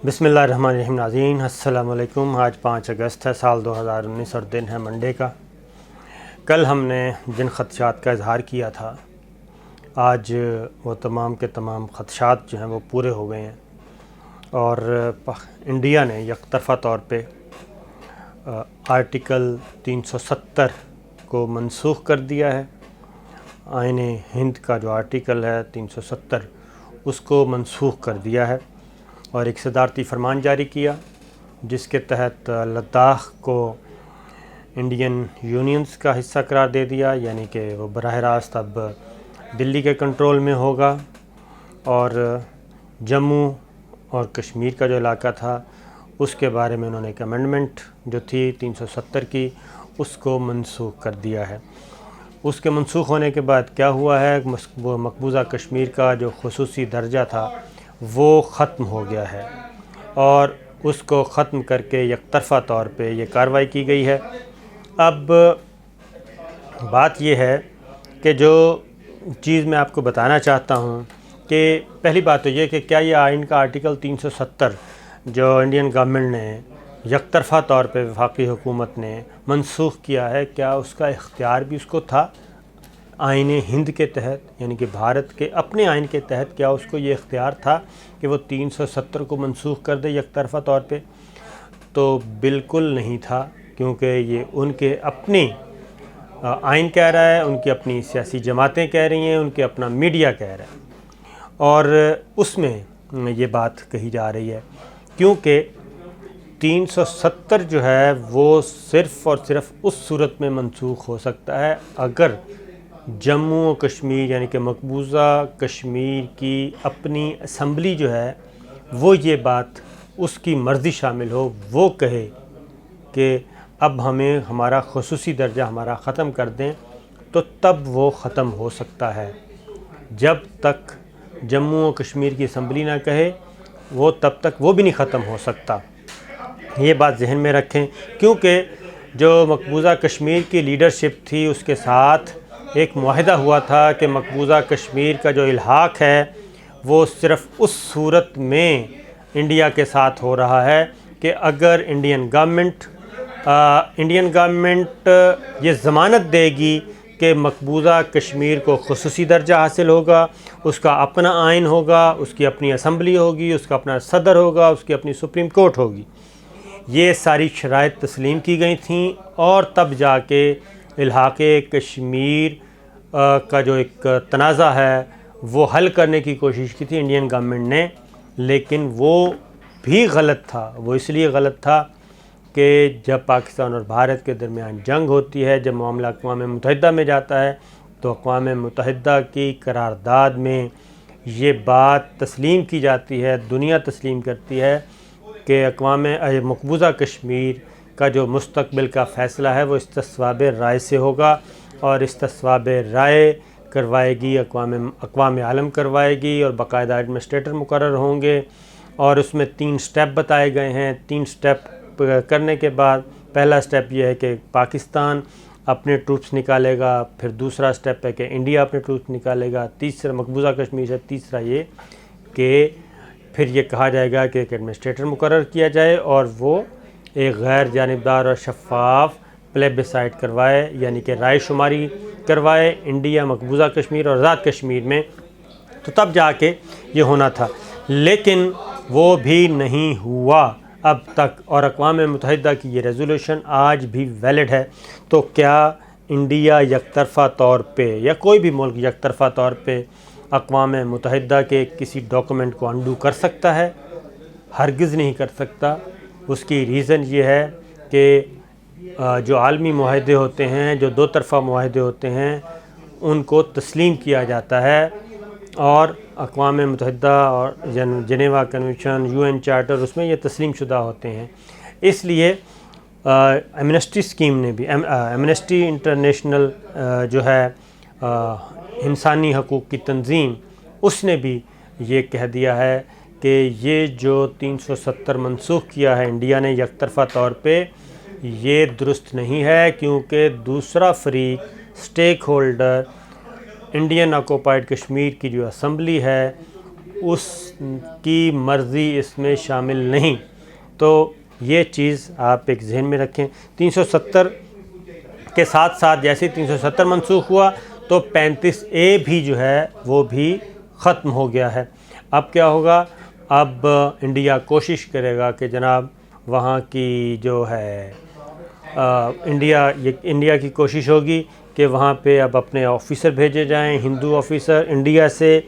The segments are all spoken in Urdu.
بسم اللہ الرحمن الرحیم ناظرین السلام علیکم۔ آج 5 اگست ہے، سال 2019 اور دن ہے منڈے کا۔ کل ہم نے جن خدشات کا اظہار کیا تھا، آج وہ تمام کے تمام خدشات جو ہیں وہ پورے ہو گئے ہیں، اور انڈیا نے یک طرفہ طور پہ آرٹیکل 370 کو منسوخ کر دیا ہے۔ آئین ہند کا جو آرٹیکل ہے 370 اس کو منسوخ کر دیا ہے، اور ایک صدارتی فرمان جاری کیا جس کے تحت لداخ کو انڈین یونینز کا حصہ قرار دے دیا، یعنی کہ وہ براہ راست اب دلی کے کنٹرول میں ہوگا، اور جموں اور کشمیر کا جو علاقہ تھا اس کے بارے میں انہوں نے ایک امینڈمنٹ جو تھی 370 کی اس کو منسوخ کر دیا ہے۔ اس کے منسوخ ہونے کے بعد کیا ہوا ہے، وہ مقبوضہ کشمیر کا جو خصوصی درجہ تھا وہ ختم ہو گیا ہے، اور اس کو ختم کر کے یک طرفہ طور پہ یہ کارروائی کی گئی ہے۔ اب بات یہ ہے کہ جو چیز میں آپ کو بتانا چاہتا ہوں کہ پہلی بات تو یہ کہ کیا یہ آئین کا آرٹیکل 370 جو انڈین گورنمنٹ نے یک طرفہ طور پہ وفاقی حکومت نے منسوخ کیا ہے، کیا اس کا اختیار بھی اس کو تھا آئین ہند کے تحت، یعنی کہ بھارت کے اپنے آئین کے تحت کیا اس کو یہ اختیار تھا کہ وہ 370 کو منسوخ کر دے یک طرفہ طور پہ؟ تو بالکل نہیں تھا، کیونکہ یہ ان کے اپنی آئین کہہ رہا ہے، ان کی اپنی سیاسی جماعتیں کہہ رہی ہیں، ان کے اپنا میڈیا کہہ رہا ہے، اور اس میں یہ بات کہی جا رہی ہے، کیونکہ 370 جو ہے وہ صرف اور صرف اس صورت میں منسوخ ہو سکتا ہے اگر جموں و کشمیر یعنی کہ مقبوضہ کشمیر کی اپنی اسمبلی جو ہے وہ یہ بات اس کی مرضی شامل ہو، وہ کہے کہ اب ہمیں ہمارا خصوصی درجہ ہمارا ختم کر دیں، تو تب وہ ختم ہو سکتا ہے۔ جب تک جموں و کشمیر کی اسمبلی نہ کہے وہ تب تک وہ بھی نہیں ختم ہو سکتا۔ یہ بات ذہن میں رکھیں، کیونکہ جو مقبوضہ کشمیر کی لیڈرشپ تھی اس کے ساتھ ایک معاہدہ ہوا تھا کہ مقبوضہ کشمیر کا جو الحاق ہے وہ صرف اس صورت میں انڈیا کے ساتھ ہو رہا ہے کہ اگر انڈین گورنمنٹ یہ ضمانت دے گی کہ مقبوضہ کشمیر کو خصوصی درجہ حاصل ہوگا، اس کا اپنا آئین ہوگا، اس کی اپنی اسمبلی ہوگی، اس کا اپنا صدر ہوگا، اس کی اپنی سپریم کورٹ ہوگی۔ یہ ساری شرائط تسلیم کی گئی تھیں، اور تب جا کے الحاق کشمیر کا جو ایک تنازع ہے وہ حل کرنے کی کوشش کی تھی انڈین گورنمنٹ نے، لیکن وہ بھی غلط تھا۔ وہ اس لیے غلط تھا کہ جب پاکستان اور بھارت کے درمیان جنگ ہوتی ہے، جب معاملہ اقوام متحدہ میں جاتا ہے، تو اقوام متحدہ کی قرارداد میں یہ بات تسلیم کی جاتی ہے، دنیا تسلیم کرتی ہے کہ مقبوضہ کشمیر کا جو مستقبل کا فیصلہ ہے وہ استصواب رائے سے ہوگا، اور استصواب رائے کروائے گی اقوام عالم کروائے گی، اور باقاعدہ ایڈمنسٹریٹر مقرر ہوں گے، اور اس میں 3 سٹیپ بتائے گئے ہیں۔ 3 سٹیپ کرنے کے بعد پہلا سٹیپ یہ ہے کہ پاکستان اپنے ٹروپس نکالے گا، پھر دوسرا سٹیپ ہے کہ انڈیا اپنے ٹروپس نکالے گا، تیسرا مقبوضہ کشمیر سے تیسرا یہ کہ پھر یہ کہا جائے گا کہ ایک ایڈمنسٹریٹر مقرر کیا جائے، اور وہ ایک غیر جانبدار اور شفاف پلیبسائٹ کروائے، یعنی کہ رائے شماری کروائے انڈیا، مقبوضہ کشمیر اور آزاد کشمیر میں، تو تب جا کے یہ ہونا تھا، لیکن وہ بھی نہیں ہوا اب تک، اور اقوام متحدہ کی یہ ریزولوشن آج بھی ویلڈ ہے۔ تو کیا انڈیا یک طرفہ طور پہ یا کوئی بھی ملک یک طرفہ طور پہ اقوام متحدہ کے کسی ڈاکومنٹ کو انڈو کر سکتا ہے؟ ہرگز نہیں کر سکتا۔ اس کی ریزن یہ ہے کہ جو عالمی معاہدے ہوتے ہیں، جو 2 طرفہ معاہدے ہوتے ہیں، ان کو تسلیم کیا جاتا ہے، اور اقوام متحدہ اور جنیوا کنونشن، UN چارٹر، اس میں یہ تسلیم شدہ ہوتے ہیں۔ اس لیے ایمنسٹی اسکیم نے بھی، ایمنسٹی انٹرنیشنل جو ہے انسانی حقوق کی تنظیم، اس نے بھی یہ کہہ دیا ہے کہ یہ جو 370 منسوخ کیا ہے انڈیا نے یک طرفہ طور پہ، یہ درست نہیں ہے، کیونکہ دوسرا فریق stake holder Indian occupied Kashmir کی جو اسمبلی ہے اس کی مرضی اس میں شامل نہیں۔ تو یہ چیز آپ ایک ذہن میں رکھیں۔ 370 کے ساتھ ساتھ جیسے 370 منسوخ ہوا تو 35A بھی جو ہے وہ بھی ختم ہو گیا ہے۔ اب کیا ہوگا؟ اب انڈیا کوشش کرے گا کہ جناب وہاں کی جو ہے انڈیا کی کوشش ہوگی کہ وہاں پہ اب اپنے آفیسر بھیجے جائیں، ہندو آفیسر انڈیا سے،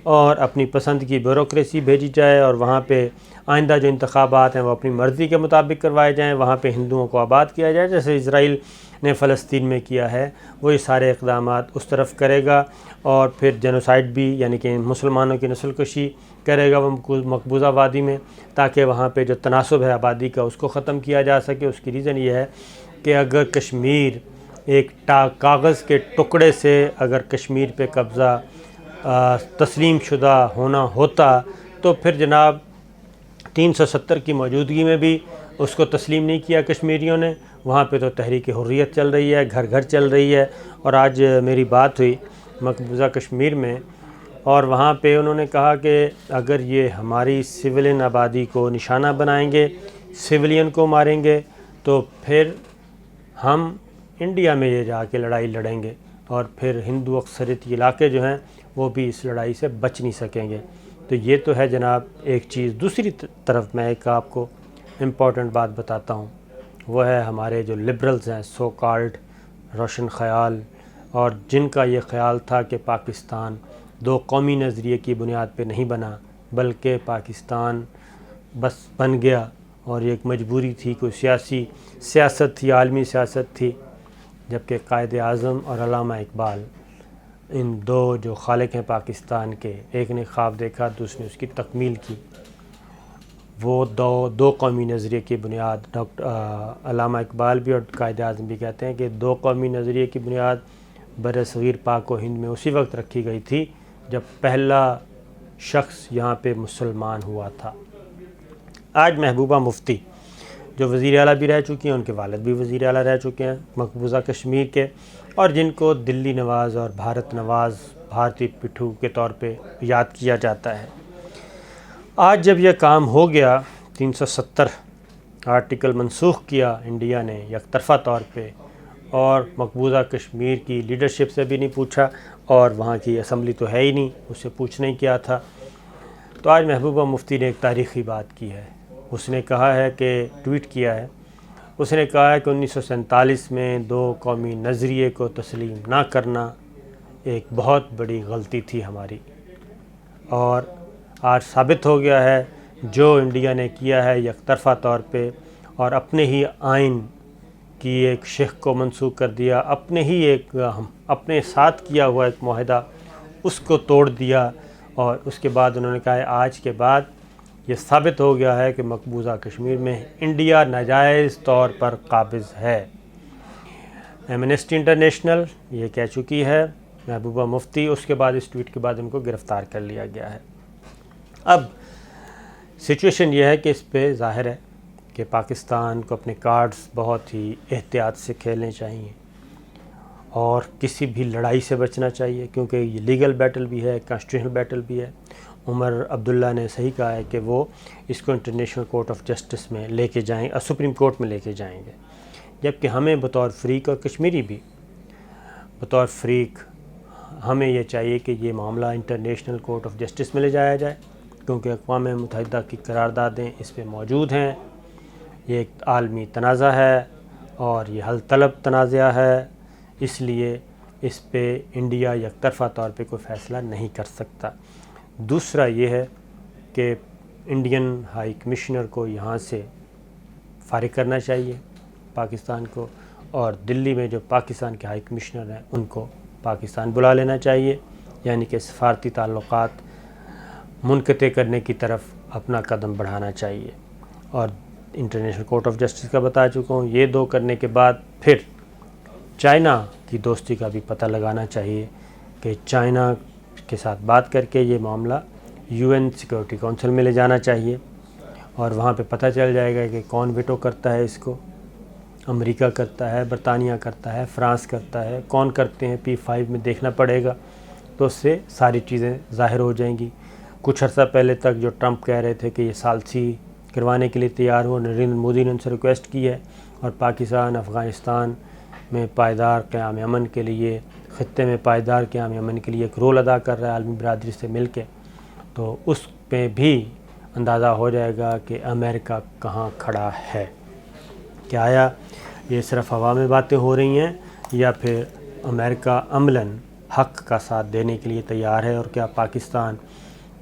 اور اپنی پسند کی بیوروکریسی بھیجی جائے، اور وہاں پہ آئندہ جو انتخابات ہیں وہ اپنی مرضی کے مطابق کروائے جائیں، وہاں پہ ہندوؤں کو آباد کیا جائے، جیسے اسرائیل نے فلسطین میں کیا ہے۔ وہ یہ سارے اقدامات اس طرف کرے گا، اور پھر جینوسائیڈ بھی یعنی کہ مسلمانوں کی نسل کشی کرے گا وہ مقبوضہ وادی میں، تاکہ وہاں پہ جو تناسب ہے آبادی کا اس کو ختم کیا جا سکے۔ اس کی ریزن یہ ہے کہ اگر کشمیر ایک کاغذ کے ٹکڑے سے اگر کشمیر پہ قبضہ تسلیم شدہ ہونا ہوتا تو پھر جناب 370 کی موجودگی میں بھی اس کو تسلیم نہیں کیا کشمیریوں نے۔ وہاں پہ تو تحریک حریت چل رہی ہے، گھر گھر چل رہی ہے، اور آج میری بات ہوئی مقبوضہ کشمیر میں، اور وہاں پہ انہوں نے کہا کہ اگر یہ ہماری سویلین آبادی کو نشانہ بنائیں گے، سویلین کو ماریں گے، تو پھر ہم انڈیا میں یہ جا کے لڑائی لڑیں گے، اور پھر ہندو اکثریتی علاقے جو ہیں وہ بھی اس لڑائی سے بچ نہیں سکیں گے۔ تو یہ تو ہے جناب ایک چیز۔ دوسری طرف میں ایک آپ کو امپورٹنٹ بات بتاتا ہوں، وہ ہے ہمارے جو لبرلز ہیں، سو کالڈ روشن خیال، اور جن کا یہ خیال تھا کہ پاکستان دو قومی نظریے کی بنیاد پہ نہیں بنا، بلکہ پاکستان بس بن گیا، اور یہ ایک مجبوری تھی، کوئی سیاست تھی، عالمی سیاست تھی، جبکہ قائد اعظم اور علامہ اقبال ان دو جو خالق ہیں پاکستان کے، ایک نے خواب دیکھا، دوسرے نے اس کی تکمیل کی۔ وہ دو قومی نظریے کی بنیاد علامہ اقبال بھی اور قائد اعظم بھی کہتے ہیں کہ دو قومی نظریے کی بنیاد بر صغیر پاک و ہند میں اسی وقت رکھی گئی تھی جب پہلا شخص یہاں پہ مسلمان ہوا تھا۔ آج محبوبہ مفتی جو وزیر اعلیٰ بھی رہ چکی ہیں، ان کے والد بھی وزیر اعلیٰ رہ چکے ہیں مقبوضہ کشمیر کے، اور جن کو دلی نواز اور بھارت نواز، بھارتی پٹھو کے طور پہ یاد کیا جاتا ہے۔ آج جب یہ کام ہو گیا، 370 آرٹیکل منسوخ کیا انڈیا نے یک طرفہ طور پہ، اور مقبوضہ کشمیر کی لیڈرشپ سے بھی نہیں پوچھا، اور وہاں کی اسمبلی تو ہے ہی نہیں، اس سے پوچھنا ہی کیا تھا۔ تو آج محبوبہ مفتی نے ایک تاریخی بات کی ہے۔ اس نے کہا ہے کہ ٹویٹ کیا ہے، اس نے کہا ہے کہ 1947 میں دو قومی نظریے کو تسلیم نہ کرنا ایک بہت بڑی غلطی تھی ہماری، اور آج ثابت ہو گیا ہے جو انڈیا نے کیا ہے یک طرفہ طور پہ، اور اپنے ہی آئین کی ایک شق کو منسوخ کر دیا، اپنے ساتھ کیا ہوا ایک معاہدہ اس کو توڑ دیا، اور اس کے بعد انہوں نے کہا ہے آج کے بعد یہ ثابت ہو گیا ہے کہ مقبوضہ کشمیر میں انڈیا ناجائز طور پر قابض ہے۔ ایمنسٹی انٹرنیشنل یہ کہہ چکی ہے، محبوبہ مفتی، اس کے بعد اس ٹویٹ کے بعد ان کو گرفتار کر لیا گیا ہے۔ اب سچویشن یہ ہے کہ اس پہ ظاہر ہے کہ پاکستان کو اپنے کارڈز بہت ہی احتیاط سے کھیلنے چاہیے، اور کسی بھی لڑائی سے بچنا چاہیے، کیونکہ یہ لیگل بیٹل بھی ہے، کانسٹیٹیوشنل بیٹل بھی ہے۔ عمر عبداللہ نے صحیح کہا ہے کہ وہ اس کو انٹرنیشنل کورٹ آف جسٹس میں لے کے جائیں، سپریم کورٹ میں لے کے جائیں گے، جبکہ ہمیں بطور فریق، اور کشمیری بھی بطور فریق، ہمیں یہ چاہیے کہ یہ معاملہ انٹرنیشنل کورٹ آف جسٹس میں لے جایا جائے، کیونکہ اقوام متحدہ کی قراردادیں اس پہ موجود ہیں۔ یہ ایک عالمی تنازع ہے، اور یہ حل طلب تنازع ہے، اس لیے اس پہ انڈیا یک طرفہ طور پہ کوئی فیصلہ نہیں کر سکتا۔ دوسرا یہ ہے کہ انڈین ہائی کمشنر کو یہاں سے فارغ کرنا چاہیے پاکستان کو، اور دلی میں جو پاکستان کے ہائی کمشنر ہیں ان کو پاکستان بلا لینا چاہیے، یعنی کہ سفارتی تعلقات منقطع کرنے کی طرف اپنا قدم بڑھانا چاہیے۔ اور انٹرنیشنل کورٹ آف جسٹس کا بتا چکا ہوں، یہ دو کرنے کے بعد پھر چائنا کی دوستی کا بھی پتہ لگانا چاہیے کہ چائنا کے ساتھ بات کر کے یہ معاملہ UN سیکورٹی کونسل میں لے جانا چاہیے، اور وہاں پہ پتہ چل جائے گا کہ کون ویٹو کرتا ہے اس کو۔ امریکہ کرتا ہے، برطانیہ کرتا ہے، فرانس کرتا ہے، کون کرتے ہیں P5 میں دیکھنا پڑے گا، تو اس سے ساری چیزیں ظاہر ہو جائیں گی۔ کچھ عرصہ پہلے تک جو ٹرمپ کہہ رہے تھے کہ یہ ثالثی کروانے کے لیے تیار ہو، نریندر مودی نے ان سے ریکویسٹ کی ہے، اور پاکستان افغانستان میں پائیدار قیام امن کے لیے، خطے میں پائیدار قیام امن کے لیے ایک رول ادا کر رہا ہے عالمی برادری سے مل کے، تو اس پہ بھی اندازہ ہو جائے گا کہ امریکہ کہاں کھڑا ہے، کہ آیا یہ صرف ہوا میں باتیں ہو رہی ہیں یا پھر امریکہ عملاً حق کا ساتھ دینے کے لیے تیار ہے، اور کیا پاکستان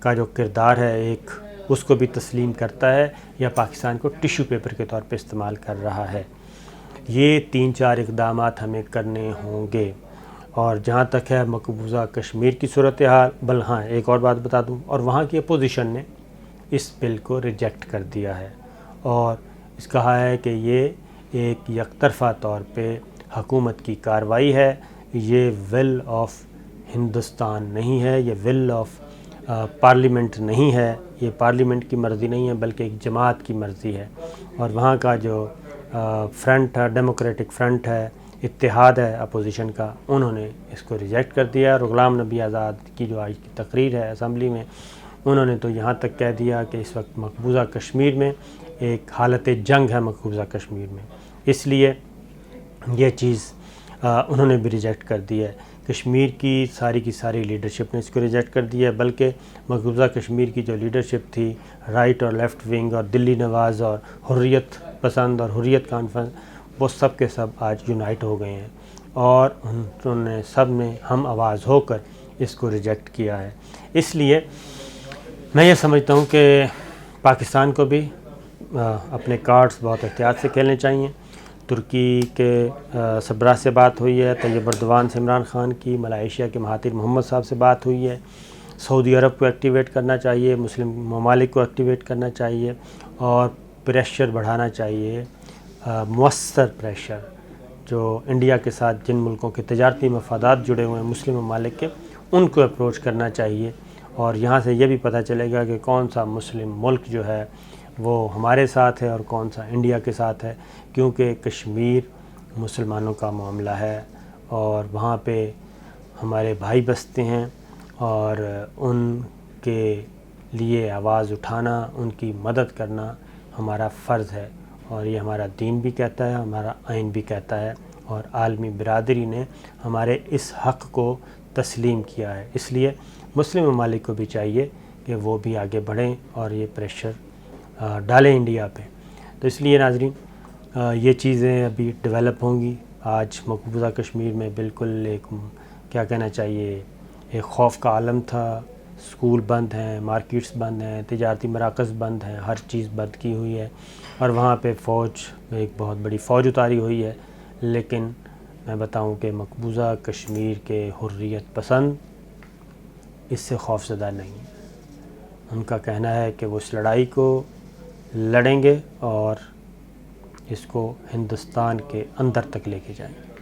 کا جو کردار ہے ایک اس کو بھی تسلیم کرتا ہے یا پاکستان کو ٹیشو پیپر کے طور پہ استعمال کر رہا ہے۔ یہ 3-4 اقدامات ہمیں کرنے ہوں گے۔ اور جہاں تک ہے مقبوضہ کشمیر کی صورتحال، ہاں ایک اور بات بتا دوں، اور وہاں کی اپوزیشن نے اس بل کو ریجیکٹ کر دیا ہے اور اس کہا ہے کہ یہ ایک یک طرفہ طور پہ حکومت کی کارروائی ہے، یہ ول آف ہندوستان نہیں ہے، یہ ول آف پارلیمنٹ نہیں ہے، یہ پارلیمنٹ کی مرضی نہیں ہے بلکہ ایک جماعت کی مرضی ہے، اور وہاں کا جو فرنٹ ہے، ڈیموکریٹک فرنٹ ہے، اتحاد ہے اپوزیشن کا، انہوں نے اس کو ریجیکٹ کر دیا۔ اور غلام نبی آزاد کی جو آج کی تقریر ہے اسمبلی میں، انہوں نے تو یہاں تک کہہ دیا کہ اس وقت مقبوضہ کشمیر میں ایک حالت جنگ ہے، مقبوضہ کشمیر میں، اس لیے یہ چیز انہوں نے بھی ریجیکٹ کر دی ہے۔ کشمیر کی ساری لیڈرشپ نے اس کو ریجیکٹ کر دیا ہے، بلکہ مقبوضہ کشمیر کی جو لیڈرشپ تھی، رائٹ اور لیفٹ ونگ اور دلی نواز اور حریت پسند اور حریت کانفرنس، وہ سب کے سب آج یونائٹ ہو گئے ہیں اور انہوں نے سب نے ہم آواز ہو کر اس کو ریجیکٹ کیا ہے۔ اس لیے میں یہ سمجھتا ہوں کہ پاکستان کو بھی اپنے کارڈز بہت احتیاط سے کھیلنے چاہیے۔ ترکی کے سربراہ سے بات ہوئی ہے، طیب اردوان سے عمران خان کی، ملائیشیا کے مہاتیر محمد صاحب سے بات ہوئی ہے، سعودی عرب کو ایکٹیویٹ کرنا چاہیے، مسلم ممالک کو ایکٹیویٹ کرنا چاہیے اور پریشر بڑھانا چاہیے، مؤثر پریشر، جو انڈیا کے ساتھ جن ملکوں کے تجارتی مفادات جڑے ہوئے ہیں مسلم ممالک کے، ان کو اپروچ کرنا چاہیے، اور یہاں سے یہ بھی پتہ چلے گا کہ کون سا مسلم ملک جو ہے وہ ہمارے ساتھ ہے اور کون سا انڈیا کے ساتھ ہے، کیونکہ کشمیر مسلمانوں کا معاملہ ہے اور وہاں پہ ہمارے بھائی بستے ہیں، اور ان کے لیے آواز اٹھانا، ان کی مدد کرنا ہمارا فرض ہے، اور یہ ہمارا دین بھی کہتا ہے، ہمارا آئین بھی کہتا ہے، اور عالمی برادری نے ہمارے اس حق کو تسلیم کیا ہے۔ اس لیے مسلم ممالک کو بھی چاہیے کہ وہ بھی آگے بڑھیں اور یہ پریشر ڈالیں انڈیا پہ۔ تو اس لیے ناظرین، یہ چیزیں ابھی ڈیولپ ہوں گی۔ آج مقبوضہ کشمیر میں بالکل ایک کیا کہنا چاہیے، ایک خوف کا عالم تھا، اسکول بند ہیں، مارکیٹس بند ہیں، تجارتی مراکز بند ہیں، ہر چیز بند کی ہوئی ہے، اور وہاں پہ فوج، ایک بہت بڑی فوج اتاری ہوئی ہے، لیکن میں بتاؤں کہ مقبوضہ کشمیر کے حریت پسند اس سے خوف زدہ نہیں ہیں۔ ان کا کہنا ہے کہ وہ اس لڑائی کو لڑیں گے اور اس کو ہندوستان کے اندر تک لے کے جائیں گے۔